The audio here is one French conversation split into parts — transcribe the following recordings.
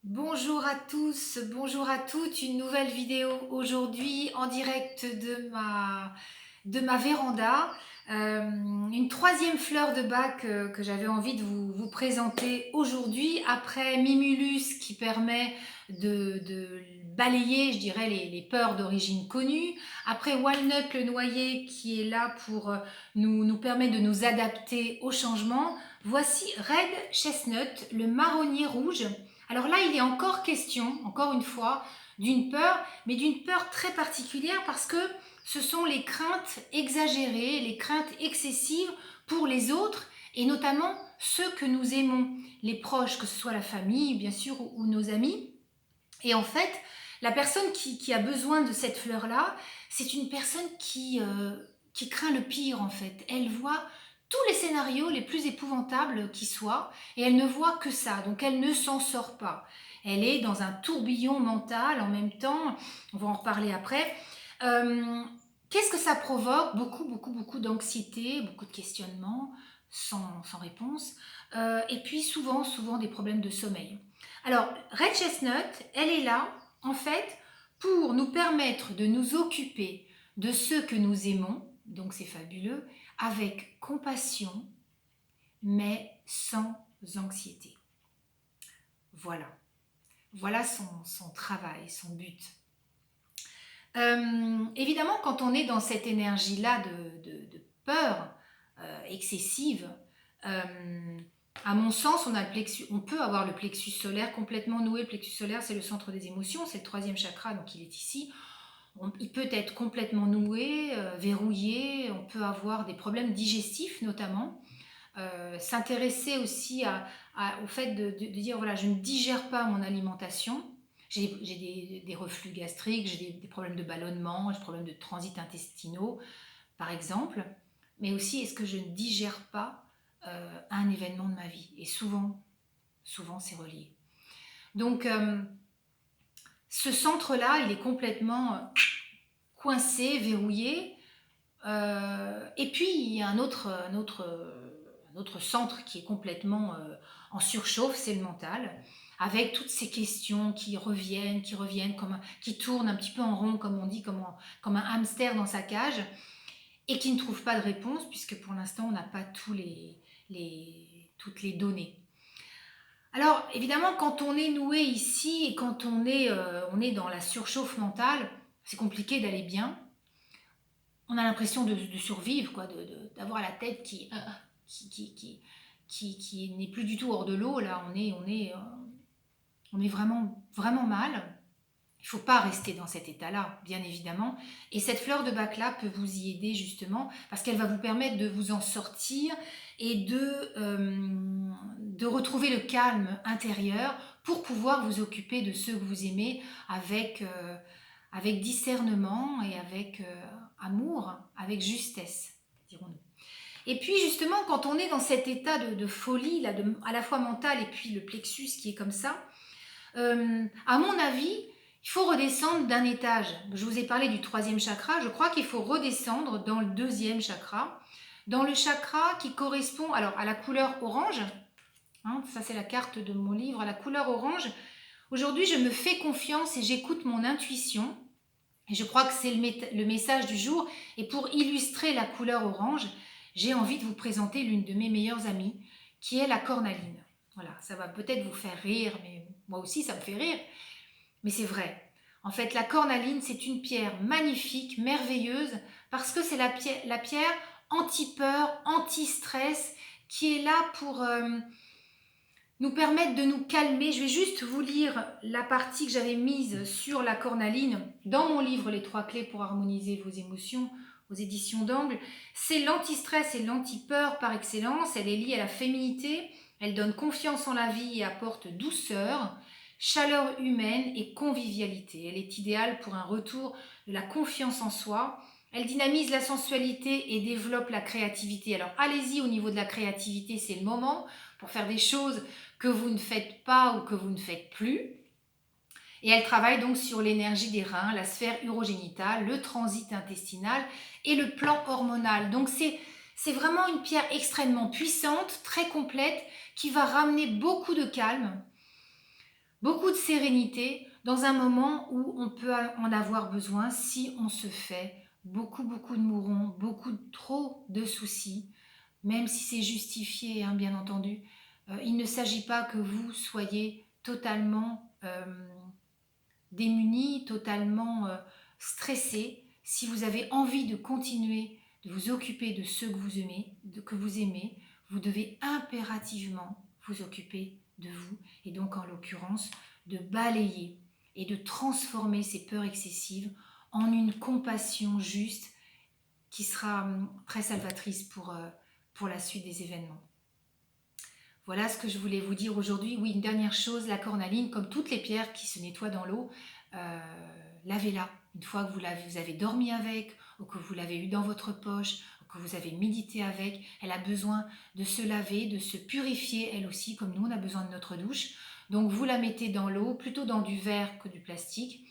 Bonjour à tous, bonjour à toutes, une nouvelle vidéo aujourd'hui en direct de ma véranda. Une troisième fleur de bac que j'avais envie de vous présenter aujourd'hui après Mimulus qui permet de balayer, je dirais, les peurs d'origine connue. Après Walnut le noyer qui est là pour nous permettre de nous adapter au changement. Voici Red Chestnut, le marronnier rouge. Alors là, il est encore question, encore une fois, d'une peur, mais d'une peur très particulière parce que ce sont les craintes exagérées, les craintes excessives pour les autres et notamment ceux que nous aimons, les proches, que ce soit la famille, bien sûr, ou nos amis. Et en fait, la personne qui a besoin de cette fleur-là, c'est une personne qui craint le pire, en fait. Elle voit tous les scénarios les plus épouvantables qui soient, et elle ne voit que ça, donc elle ne s'en sort pas. Elle est dans un tourbillon mental en même temps, on va en reparler après. Euh, Qu'est-ce que ça provoque? Beaucoup, beaucoup, beaucoup d'anxiété, beaucoup de questionnements sans réponse, et puis souvent, souvent des problèmes de sommeil. Alors, Red Chestnut, elle est là, en fait, pour nous permettre de nous occuper de ceux que nous aimons, donc c'est fabuleux, avec compassion, mais sans anxiété. Voilà. Voilà son travail, son but. Évidemment, quand on est dans cette énergie-là de peur excessive, à mon sens, on peut avoir le plexus solaire complètement noué. Le plexus solaire, c'est le centre des émotions, c'est le troisième chakra, donc il est ici. Il peut être complètement noué, verrouillé, on peut avoir des problèmes digestifs notamment. S'intéresser aussi au fait de dire, voilà, je ne digère pas mon alimentation. J'ai des reflux gastriques, j'ai des problèmes de ballonnement, j'ai des problèmes de transit intestinaux, par exemple. Mais aussi, est-ce que je ne digère pas un événement de ma vie? Et souvent, souvent, c'est relié. Donc, ce centre-là, il est complètement coincé, verrouillé. Et puis, il y a un autre centre qui est complètement en surchauffe, c'est le mental, avec toutes ces questions qui reviennent, qui tournent un petit peu en rond, comme on dit, comme un hamster dans sa cage, et qui ne trouve pas de réponse, puisque pour l'instant, on n'a pas toutes les données. Alors, évidemment, quand on est noué ici et quand on est dans la surchauffe mentale, c'est compliqué d'aller bien. On a l'impression de survivre, quoi, d'avoir la tête qui, qui, qui, qui n'est plus du tout hors de l'eau. Là, on est vraiment, vraiment mal. Il ne faut pas rester dans cet état-là, bien évidemment. Et cette fleur de bac-là peut vous y aider justement, parce qu'elle va vous permettre de vous en sortir et de retrouver le calme intérieur pour pouvoir vous occuper de ceux que vous aimez avec discernement et avec amour, avec justesse, dirons-nous. Et puis justement, quand on est dans cet état de folie, là, à la fois mental et puis le plexus qui est comme ça, à mon avis, il faut redescendre d'un étage. Je vous ai parlé du troisième chakra, je crois qu'il faut redescendre dans le deuxième chakra, dans le chakra qui correspond alors à la couleur orange. Hein, ça c'est la carte de mon livre, à la couleur orange. Aujourd'hui, je me fais confiance et j'écoute mon intuition. Et je crois que c'est le message du jour. Et pour illustrer la couleur orange, j'ai envie de vous présenter l'une de mes meilleures amies, qui est la cornaline. Voilà, ça va peut-être vous faire rire, mais moi aussi ça me fait rire. Mais c'est vrai. En fait, la cornaline, c'est une pierre magnifique, merveilleuse, parce que c'est la pierre anti-peur, anti-stress, qui est là pour nous permettre de nous calmer. Je vais juste vous lire la partie que j'avais mise sur la cornaline dans mon livre Les 3 clés pour harmoniser vos émotions aux éditions d'Angle. C'est l'anti-stress et l'anti-peur par excellence. Elle est liée à la féminité. Elle donne confiance en la vie et apporte douceur, chaleur humaine et convivialité. Elle est idéale pour un retour de la confiance en soi. Elle dynamise la sensualité et développe la créativité. Alors allez-y au niveau de la créativité, c'est le moment pour faire des choses que vous ne faites pas ou que vous ne faites plus. Et elle travaille donc sur l'énergie des reins, la sphère urogénitale, le transit intestinal et le plan hormonal. Donc c'est vraiment une pierre extrêmement puissante, très complète, qui va ramener beaucoup de calme, beaucoup de sérénité dans un moment où on peut en avoir besoin si on se fait beaucoup, beaucoup de mourons, trop de soucis, même si c'est justifié, hein, bien entendu. Il ne s'agit pas que vous soyez totalement démunis, totalement stressés. Si vous avez envie de continuer de vous occuper de ceux que vous aimez, vous devez impérativement vous occuper de vous, et donc en l'occurrence de balayer et de transformer ces peurs excessives en une compassion juste qui sera très salvatrice pour la suite des événements. Voilà ce que je voulais vous dire aujourd'hui. Oui, une dernière chose, la cornaline, comme toutes les pierres qui se nettoient dans l'eau, lavez-la. Une fois que vous avez dormi avec, ou que vous l'avez eu dans votre poche, ou que vous avez médité avec, elle a besoin de se laver, de se purifier elle aussi, comme nous on a besoin de notre douche. Donc vous la mettez dans l'eau, plutôt dans du verre que du plastique,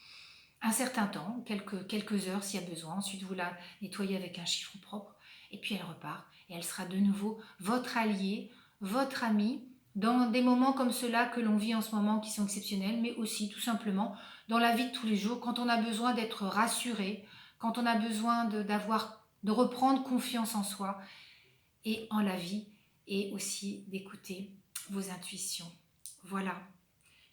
un certain temps, quelques heures s'il y a besoin. Ensuite vous la nettoyez avec un chiffon propre, et puis elle repart, et elle sera de nouveau votre allié, votre ami, dans des moments comme ceux-là que l'on vit en ce moment qui sont exceptionnels, mais aussi tout simplement dans la vie de tous les jours, quand on a besoin d'être rassuré, quand on a besoin de reprendre confiance en soi et en la vie, et aussi d'écouter vos intuitions. Voilà.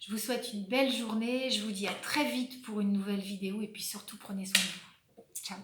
Je vous souhaite une belle journée, je vous dis à très vite pour une nouvelle vidéo, et puis surtout prenez soin de vous. Ciao.